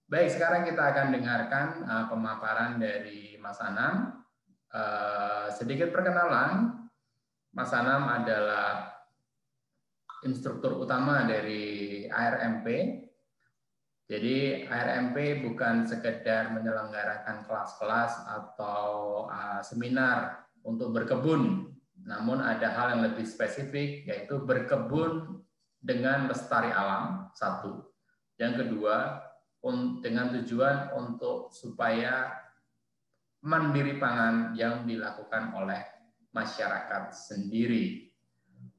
Baik, sekarang kita akan dengarkan pemaparan dari Mas Anam. Sedikit perkenalan, Mas Anam adalah instruktur utama dari ARMP. Jadi ARMP bukan sekedar menyelenggarakan kelas-kelas atau seminar untuk berkebun, namun ada hal yang lebih spesifik, yaitu berkebun dengan lestari alam, satu. Yang kedua, dengan tujuan untuk supaya mandiri pangan yang dilakukan oleh masyarakat sendiri.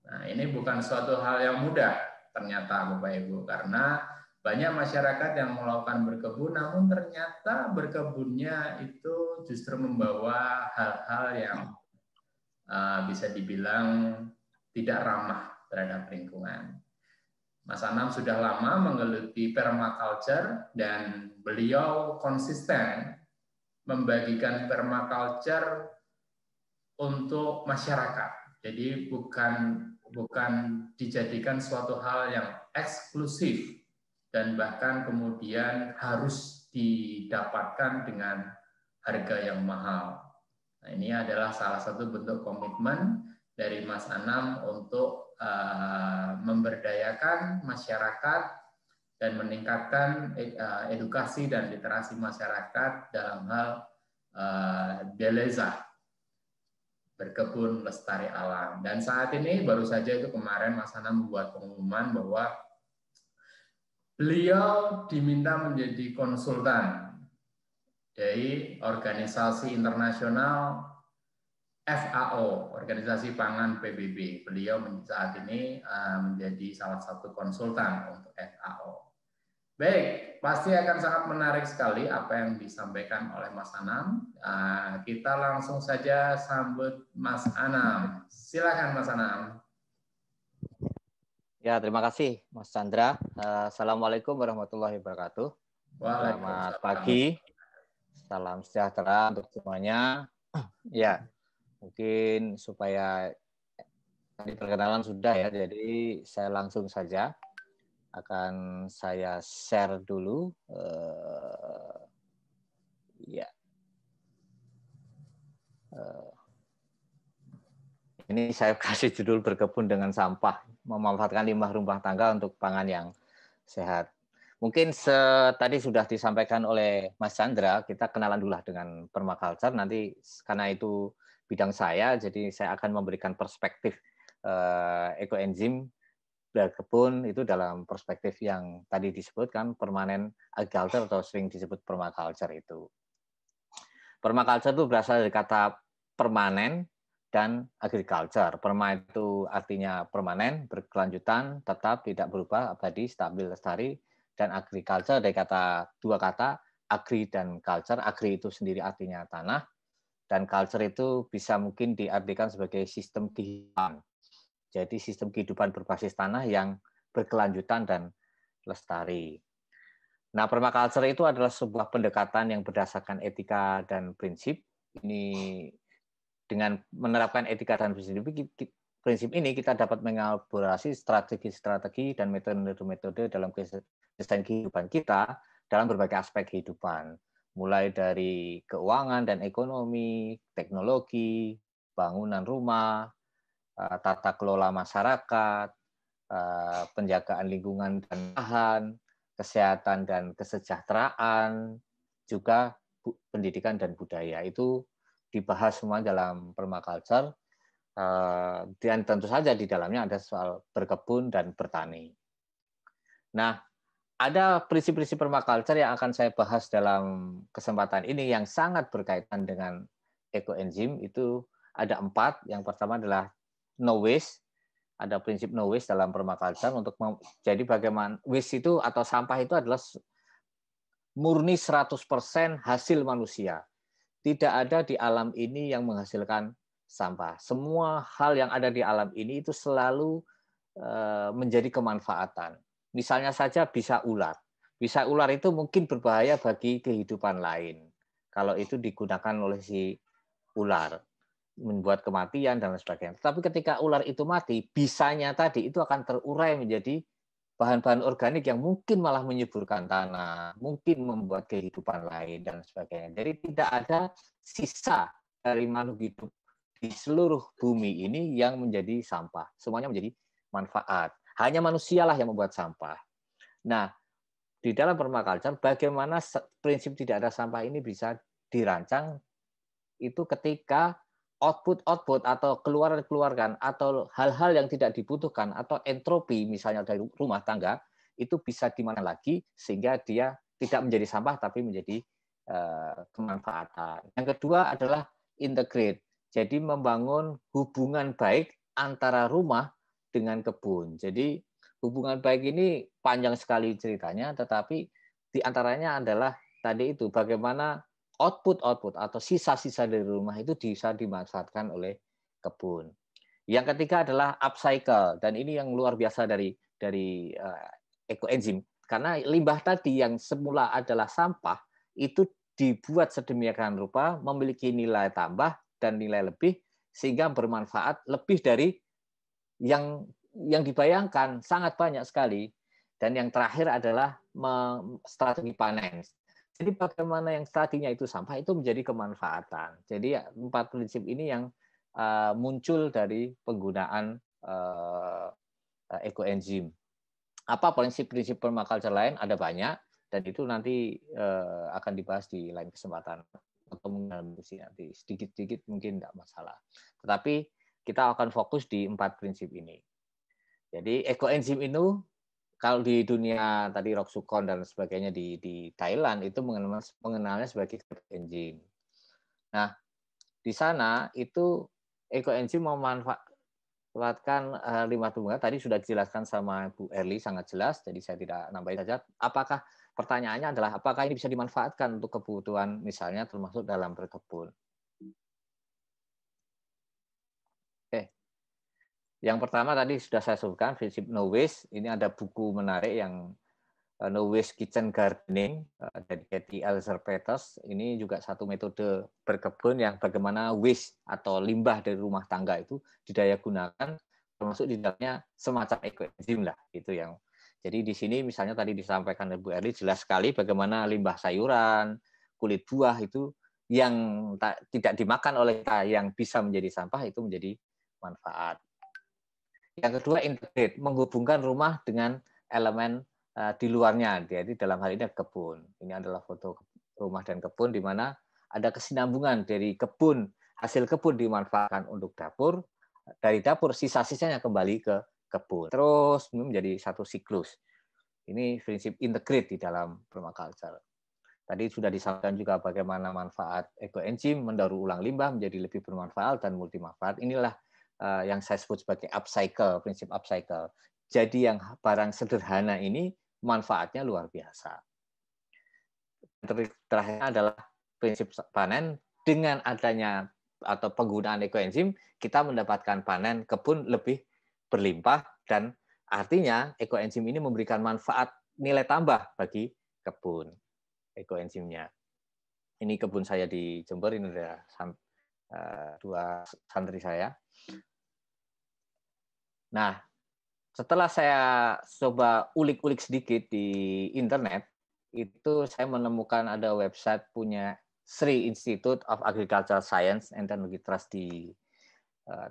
Nah, ini bukan suatu hal yang mudah ternyata Bapak Ibu, karena banyak masyarakat yang melakukan berkebun, namun ternyata berkebunnya itu justru membawa hal-hal yang bisa dibilang tidak ramah terhadap lingkungan. Mas Anam sudah lama menggeluti permaculture dan beliau konsisten membagikan permaculture untuk masyarakat. Jadi bukan dijadikan suatu hal yang eksklusif dan bahkan kemudian harus didapatkan dengan harga yang mahal. Nah, ini adalah salah satu bentuk komitmen dari Mas Anam untuk memberdayakan masyarakat dan meningkatkan edukasi dan literasi masyarakat dalam hal Deleza, berkebun lestari alam. Dan saat ini baru saja itu kemarin Mas Anam membuat pengumuman bahwa beliau diminta menjadi konsultan dari organisasi internasional FAO, Organisasi Pangan PBB. Beliau saat ini menjadi salah satu konsultan untuk FAO. Baik, pasti akan sangat menarik sekali apa yang disampaikan oleh Mas Anam. Kita langsung saja sambut Mas Anam. Silakan Mas Anam. Ya, terima kasih Mas Chandra. Assalamualaikum warahmatullahi wabarakatuh. Selamat pagi, salam sejahtera untuk semuanya. Ya, mungkin supaya tadi perkenalan sudah ya, jadi saya langsung saja akan saya share dulu. Ini saya kasih judul berkebun dengan sampah, memanfaatkan limbah rumah tangga untuk pangan yang sehat. Mungkin tadi sudah disampaikan oleh Mas Chandra, kita kenalan dulu dengan permaculture. Nanti karena itu bidang saya, jadi saya akan memberikan perspektif ekoenzim berkebun itu dalam perspektif yang tadi disebutkan permanen agriculture atau sering disebut permaculture itu. Permaculture itu berasal dari kata permanen dan agriculture. Perma itu artinya permanen, berkelanjutan, tetap, tidak berubah, abadi, stabil, lestari. Dan agriculture dari dua kata, agri dan culture. Agri itu sendiri artinya tanah, dan culture itu bisa mungkin diartikan sebagai sistem kehidupan. Jadi sistem kehidupan berbasis tanah yang berkelanjutan dan lestari. Nah, permaculture itu adalah sebuah pendekatan yang berdasarkan etika dan prinsip. Ini dengan menerapkan etika dan prinsip ini kita dapat mengelaborasi strategi-strategi dan metode-metode dalam desain kehidupan kita dalam berbagai aspek kehidupan, mulai dari keuangan dan ekonomi, teknologi, bangunan rumah, tata kelola masyarakat, penjagaan lingkungan dan lahan, kesehatan dan kesejahteraan, juga pendidikan dan budaya. Itu dibahas semua dalam permaculture, dan tentu saja di dalamnya ada soal berkebun dan bertani. Nah, ada prinsip-prinsip permaculture yang akan saya bahas dalam kesempatan ini yang sangat berkaitan dengan ekoenzim. Itu ada 4. Yang pertama adalah no waste. Ada prinsip no waste dalam permaculture untuk jadi bagaimana waste itu atau sampah itu adalah murni 100% hasil manusia. Tidak ada di alam ini yang menghasilkan sampah. Semua hal yang ada di alam ini itu selalu menjadi kemanfaatan. Misalnya saja bisa ular. Bisa ular itu mungkin berbahaya bagi kehidupan lain. Kalau itu digunakan oleh si ular, membuat kematian dan sebagainya. Tapi ketika ular itu mati, bisanya tadi itu akan terurai menjadi bahan-bahan organik yang mungkin malah menyuburkan tanah, mungkin membuat kehidupan lain dan sebagainya. Jadi tidak ada sisa dari makhluk hidup di seluruh bumi ini yang menjadi sampah. Semuanya menjadi manfaat. Hanya manusialah yang membuat sampah. Nah, di dalam permaculture bagaimana prinsip tidak ada sampah ini bisa dirancang itu ketika output atau keluaran atau hal-hal yang tidak dibutuhkan atau entropi misalnya dari rumah tangga itu bisa dimana lagi sehingga dia tidak menjadi sampah tapi menjadi kemanfaatan. Yang kedua adalah integrate. Jadi membangun hubungan baik antara rumah dengan kebun. Jadi hubungan baik ini panjang sekali ceritanya, tetapi diantaranya adalah tadi itu bagaimana output atau sisa-sisa dari rumah itu bisa dimanfaatkan oleh kebun. Yang ketiga adalah upcycle, dan ini yang luar biasa dari ekoenzim, karena limbah tadi yang semula adalah sampah itu dibuat sedemikian rupa memiliki nilai tambah dan nilai lebih sehingga bermanfaat lebih dari yang dibayangkan, sangat banyak sekali. Dan yang terakhir adalah strategi panen. Jadi bagaimana yang tadinya itu sampah itu menjadi kemanfaatan. Jadi 4 prinsip ini yang muncul dari penggunaan ekoenzim. Apa prinsip-prinsip permaculture lain? Ada banyak, dan itu nanti akan dibahas di lain kesempatan atau nanti sedikit-sedikit mungkin tidak masalah. Tetapi kita akan fokus di 4 prinsip ini. Jadi ekoenzim itu kalau di dunia tadi Roxukon dan sebagainya di Thailand itu mengenalnya sebagai ekoenzim. Nah, di sana itu ekoenzim memanfaatkan limbah tumbuhan. Tadi sudah dijelaskan sama Bu Erli sangat jelas, jadi saya tidak nambahin saja. Pertanyaannya adalah apakah ini bisa dimanfaatkan untuk kebutuhan misalnya termasuk dalam berkebun? Yang pertama tadi sudah saya sebutkan prinsip no waste. Ini ada buku menarik yang No Waste Kitchen Gardening dari Katie Elzer-Peters. Ini juga satu metode berkebun yang bagaimana waste atau limbah dari rumah tangga itu didaya gunakan, termasuk di dalamnya semacam ekoenzim lah. Itu yang. Jadi di sini misalnya tadi disampaikan oleh Bu Erli jelas sekali bagaimana limbah sayuran, kulit buah itu yang tidak dimakan oleh kita yang bisa menjadi sampah itu menjadi manfaat. Yang kedua, integrate, menghubungkan rumah dengan elemen di luarnya, jadi dalam hal ini kebun. Ini adalah foto rumah dan kebun di mana ada kesinambungan dari kebun, hasil kebun dimanfaatkan untuk dapur, dari dapur sisa-sisanya kembali ke kebun. Terus menjadi satu siklus. Ini prinsip integrate di dalam permaculture. Tadi sudah disampaikan juga bagaimana manfaat ekoenzim mendaur ulang limbah menjadi lebih bermanfaat dan multi manfaat. Inilah yang saya sebut sebagai upcycle, prinsip upcycle. Jadi yang barang sederhana ini manfaatnya luar biasa. Terakhir adalah prinsip panen. Dengan adanya atau penggunaan ekoenzim, kita mendapatkan panen kebun lebih berlimpah, dan artinya ekoenzim ini memberikan manfaat nilai tambah bagi kebun ekoenzimnya. Ini kebun saya di Jember, ini ada 2 santri saya. Nah, setelah saya coba ulik-ulik sedikit di internet, itu saya menemukan ada website punya Sri Institute of Agricultural Science and Technology Trust di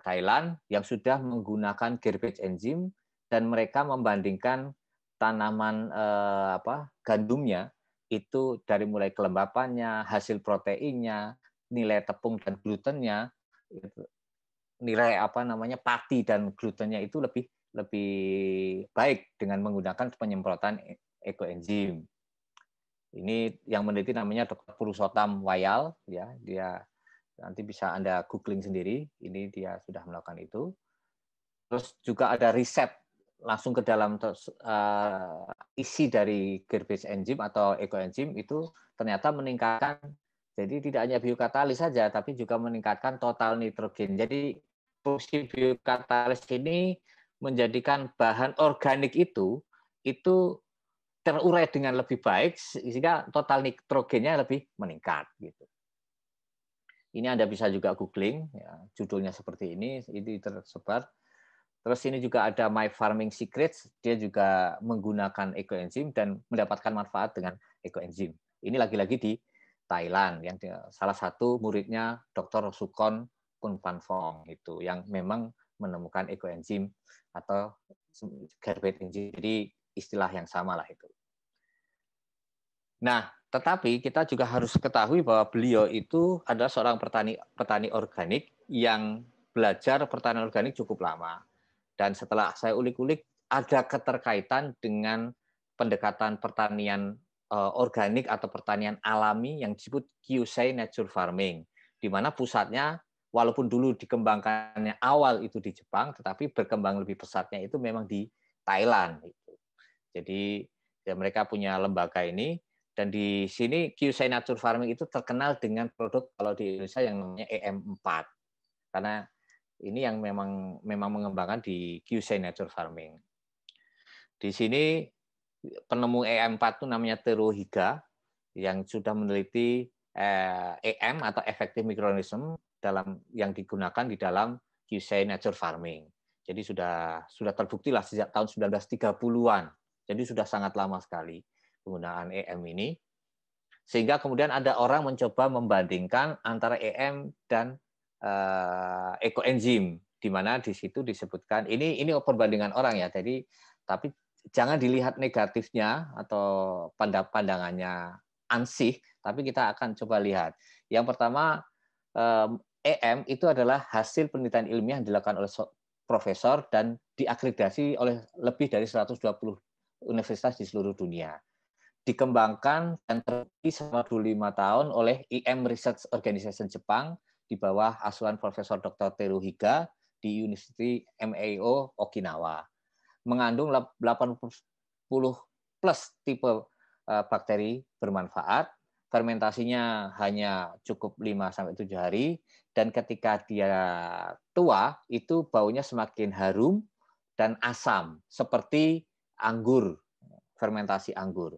Thailand yang sudah menggunakan garbage enzyme, dan mereka membandingkan tanaman gandumnya itu dari mulai kelembapannya, hasil proteinnya, nilai tepung dan glutennya, nilai pati dan glutennya itu lebih baik dengan menggunakan penyemprotan ekoenzim. Ini yang meneliti namanya Dr. Purushottam Wayal, ya, dia nanti bisa Anda googling sendiri. Ini dia sudah melakukan itu. Terus juga ada riset langsung ke dalam isi dari garbage enzyme atau ekoenzim itu ternyata meningkatkan, jadi tidak hanya biokatalis saja tapi juga meningkatkan total nitrogen. Jadi fungsi biokatalis ini menjadikan bahan organik itu terurai dengan lebih baik sehingga total nitrogennya lebih meningkat gitu. Ini Anda bisa juga googling, ya, judulnya seperti ini tersebar. Terus ini juga ada My Farming Secrets, dia juga menggunakan ekoenzim dan mendapatkan manfaat dengan ekoenzim. Ini lagi-lagi di Thailand, yang salah satu muridnya Dr. Sukon Punpanfong itu, yang memang menemukan ekoenzim atau garbage enzim. Jadi istilah yang sama lah itu. Nah, tetapi kita juga harus ketahui bahwa beliau itu adalah seorang petani organik yang belajar pertanian organik cukup lama. Dan setelah saya ulik-ulik, ada keterkaitan dengan pendekatan pertanian organik atau pertanian alami yang disebut Kyusei Nature Farming, di mana pusatnya walaupun dulu dikembangkannya awal itu di Jepang, tetapi berkembang lebih pesatnya itu memang di Thailand. Jadi ya mereka punya lembaga ini. Dan di sini Kyusei Nature Farming itu terkenal dengan produk kalau di Indonesia yang namanya EM4. Karena ini yang memang mengembangkan di Kyusei Nature Farming. Di sini penemu EM4 itu namanya Teruo Higa yang sudah meneliti EM atau effective microorganism yang digunakan di dalam Kyusei Nature Farming. Jadi sudah terbukti lah sejak tahun 1930-an. Jadi sudah sangat lama sekali penggunaan EM ini, sehingga kemudian ada orang mencoba membandingkan antara EM dan ekoenzim, di mana di situ disebutkan ini perbandingan orang ya, jadi tapi jangan dilihat negatifnya atau pandangannya ansih, tapi kita akan coba lihat. Yang pertama, EM itu adalah hasil penelitian ilmiah yang dilakukan oleh profesor dan diakreditasi oleh lebih dari 120 universitas di seluruh dunia. Dikembangkan dan terbukti selama 25 tahun oleh IM Research Organization Jepang di bawah asuhan Profesor Dr. Teruo Higa di University Meio Okinawa. Mengandung 80 plus tipe bakteri bermanfaat, fermentasinya hanya cukup 5-7 hari, dan ketika dia tua itu baunya semakin harum dan asam seperti anggur, fermentasi anggur.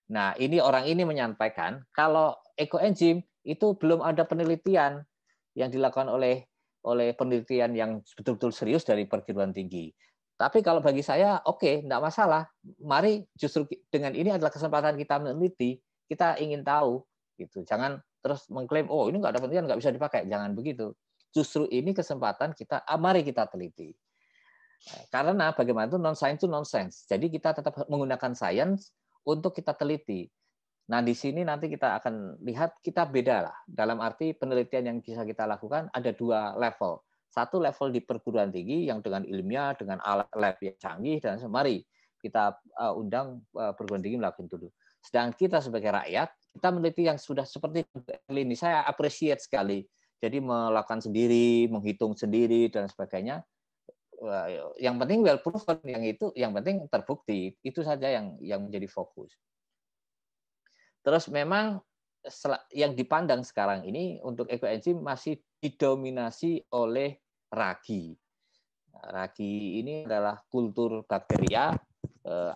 Nah, ini orang ini menyampaikan kalau ekoenzim itu belum ada penelitian yang dilakukan oleh penelitian yang betul-betul serius dari perguruan tinggi. Tapi kalau bagi saya, oke, enggak masalah. Mari justru dengan ini adalah kesempatan kita meneliti, kita ingin tahu gitu. Jangan terus mengklaim, oh ini enggak ada penelitian, enggak bisa dipakai. Jangan begitu. Justru ini kesempatan kita, mari kita teliti. Karena bagaimana itu non-science itu nonsense. Jadi kita tetap menggunakan sains untuk kita teliti. Nah, di sini nanti kita akan lihat kita beda lah. Dalam arti penelitian yang bisa kita lakukan ada 2 level. Satu level di perguruan tinggi yang dengan ilmiah, dengan alat lab yang canggih, dan mari kita undang perguruan tinggi melakukan itu dulu. Sedangkan kita sebagai rakyat, kita meneliti yang sudah seperti ini. Saya appreciate sekali. Jadi melakukan sendiri, menghitung sendiri, dan sebagainya. Yang penting well proven, yang penting terbukti, itu saja yang menjadi fokus. Terus memang yang dipandang sekarang ini untuk ekoenzim masih didominasi oleh ragi. Ragi ini adalah kultur bakteria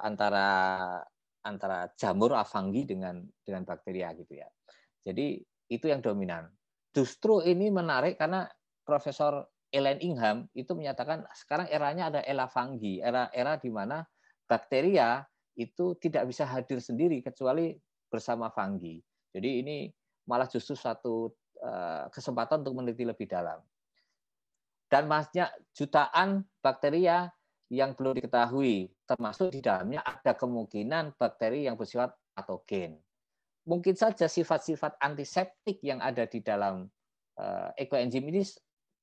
antara jamur fungi dengan bakteria gitu ya. Jadi itu yang dominan. Justru ini menarik karena Profesor Elaine Ingham itu menyatakan sekarang eranya ada era fungi, era di mana bakteria itu tidak bisa hadir sendiri kecuali bersama fungi. Jadi ini malah justru satu kesempatan untuk meneliti lebih dalam. Dan banyak jutaan bakteria yang belum diketahui, termasuk di dalamnya ada kemungkinan bakteri yang bersifat patogen. Mungkin saja sifat-sifat antiseptik yang ada di dalam ekoenzim ini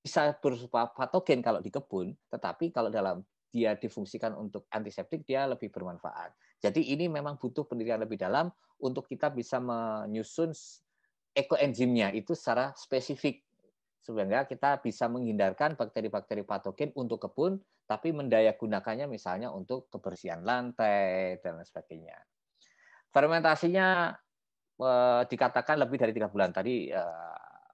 bisa bersifat patogen kalau di kebun, tetapi kalau dalam dia difungsikan untuk antiseptik, dia lebih bermanfaat. Jadi ini memang butuh penelitian lebih dalam untuk kita bisa menyusun ekoenzimnya itu secara spesifik, sehingga kita bisa menghindarkan bakteri-bakteri patogen untuk kebun, tapi mendayagunakannya misalnya untuk kebersihan lantai dan sebagainya. Fermentasinya dikatakan lebih dari 3 bulan. Tadi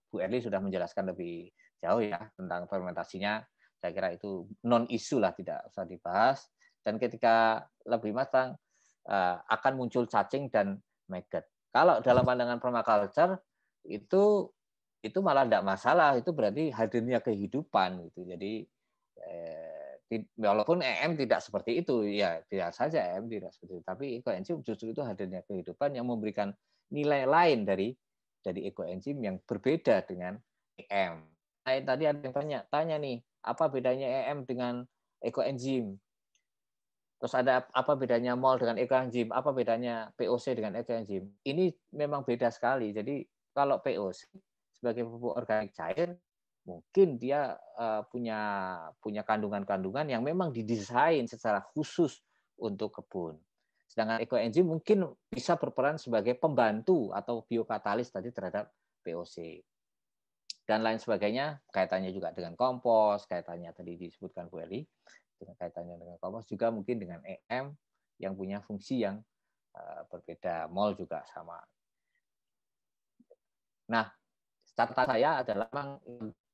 Bu Erli sudah menjelaskan lebih jauh ya tentang fermentasinya. Saya kira itu non-isu lah, tidak usah dibahas. Dan ketika lebih matang akan muncul cacing dan maggot. Kalau dalam pandangan permaculture itu malah tidak masalah, itu berarti hadirnya kehidupan gitu. Jadi Walaupun EM tidak seperti itu, ya tidak saja EM tidak seperti itu. Tapi ekoenzim justru itu hadirnya kehidupan yang memberikan nilai lain dari ekoenzim yang berbeda dengan EM. Tadi ada yang tanya nih, apa bedanya EM dengan ekoenzim? Terus ada apa bedanya MOL dengan ekoenzim? Apa bedanya POC dengan ekoenzim? Ini memang beda sekali. Jadi kalau POC sebagai pupuk organik cair, mungkin dia punya kandungan-kandungan yang memang didesain secara khusus untuk kebun. Sedangkan ekoenzim mungkin bisa berperan sebagai pembantu atau biokatalis tadi terhadap POC. Dan lain sebagainya, kaitannya juga dengan kompos, kaitannya tadi disebutkan Bu Eli, dengan kaitannya dengan kompos juga mungkin dengan EM yang punya fungsi yang berbeda, MOL juga sama. Nah, catatan saya adalah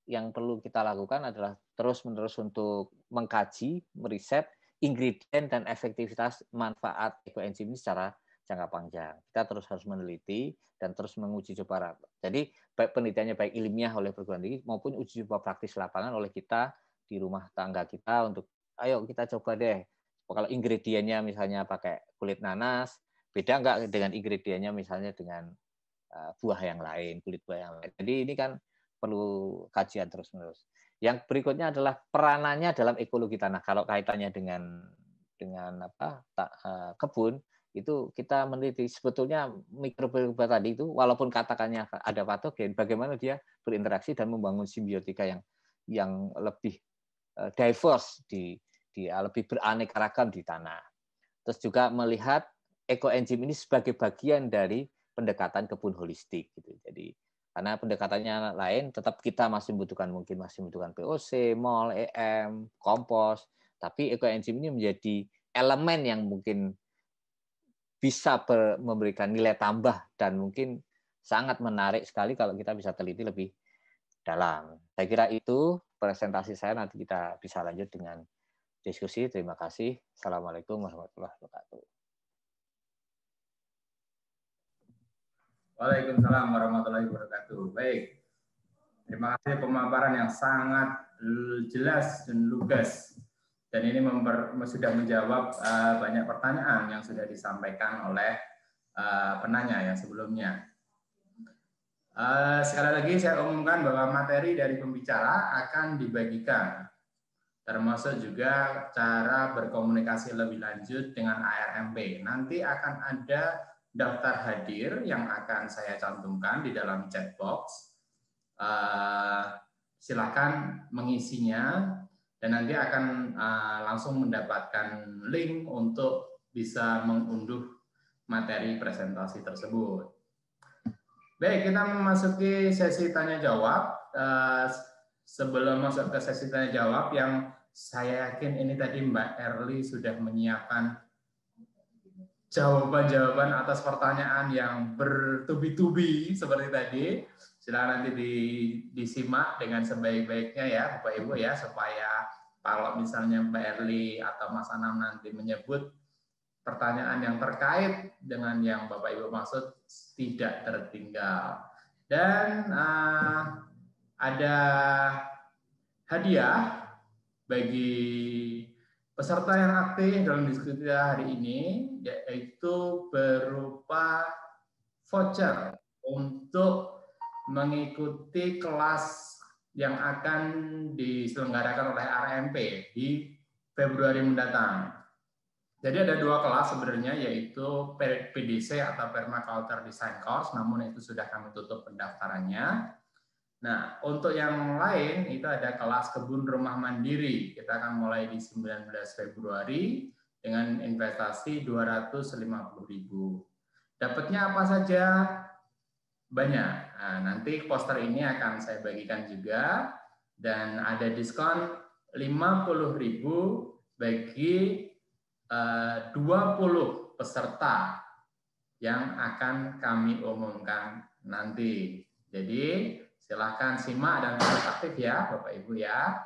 yang perlu kita lakukan adalah terus-menerus untuk mengkaji, meriset ingredient dan efektivitas manfaat ekoenzim ini secara jangka panjang. Kita terus harus meneliti dan terus menguji coba. Jadi baik penelitiannya baik ilmiah oleh perguruan tinggi maupun uji coba praktis lapangan oleh kita di rumah tangga kita untuk ayo kita coba deh. Kalau ingredientnya misalnya pakai kulit nanas, beda nggak dengan ingredientnya misalnya dengan buah yang lain, kulit buah yang lain. Jadi ini kan perlu kajian terus-menerus. Yang berikutnya adalah peranannya dalam ekologi tanah. Kalau kaitannya dengan kebun, itu kita meneliti sebetulnya mikrobiota tadi itu walaupun katakannya ada patogen, bagaimana dia berinteraksi dan membangun simbiotika yang lebih diverse lebih beraneka ragam di tanah. Terus juga melihat ekoenzim ini sebagai bagian dari pendekatan kebun holistik gitu. Jadi karena pendekatannya lain, tetap kita masih membutuhkan POC, MOL, EM, kompos, tapi ekoenzim ini menjadi elemen yang mungkin bisa memberikan nilai tambah dan mungkin sangat menarik sekali kalau kita bisa teliti lebih dalam. Saya kira itu presentasi saya, nanti kita bisa lanjut dengan diskusi. Terima kasih. Assalamualaikum warahmatullahi wabarakatuh. Waalaikumsalam warahmatullahi wabarakatuh. Baik, terima kasih pemaparan yang sangat jelas dan lugas. Dan ini sudah menjawab banyak pertanyaan yang sudah disampaikan oleh penanya yang sebelumnya. Sekali lagi saya umumkan bahwa materi dari pembicara akan dibagikan, termasuk juga cara berkomunikasi lebih lanjut dengan ARMP. Nanti akan ada daftar hadir yang akan saya cantumkan di dalam chat box. Silakan mengisinya dan nanti akan langsung mendapatkan link untuk bisa mengunduh materi presentasi tersebut. Baik, kita memasuki sesi tanya jawab. Sebelum masuk ke sesi tanya jawab, yang saya yakin ini tadi Mbak Erli sudah menyiapkan jawaban-jawaban atas pertanyaan yang bertubi-tubi seperti tadi. Silakan nanti disimak dengan sebaik-baiknya ya Bapak Ibu ya, supaya kalau misalnya Mbak Erli atau Mas Anam nanti menyebut pertanyaan yang terkait dengan yang Bapak Ibu maksud tidak tertinggal. Dan ada hadiah bagi peserta yang aktif dalam diskusi hari ini, yaitu berupa voucher untuk mengikuti kelas yang akan diselenggarakan oleh RMP di Februari mendatang. Jadi ada dua kelas sebenarnya, yaitu PDC atau Permaculture Design Course, namun itu sudah kami tutup pendaftarannya. Nah, untuk yang lain itu ada kelas kebun rumah mandiri. Kita akan mulai di 19 Februari dengan investasi 250.000. Dapatnya apa saja? Banyak. Nah, nanti poster ini akan saya bagikan juga dan ada diskon 50.000 bagi 20 peserta yang akan kami umumkan nanti. Jadi silakan simak dan terus aktif ya Bapak Ibu ya.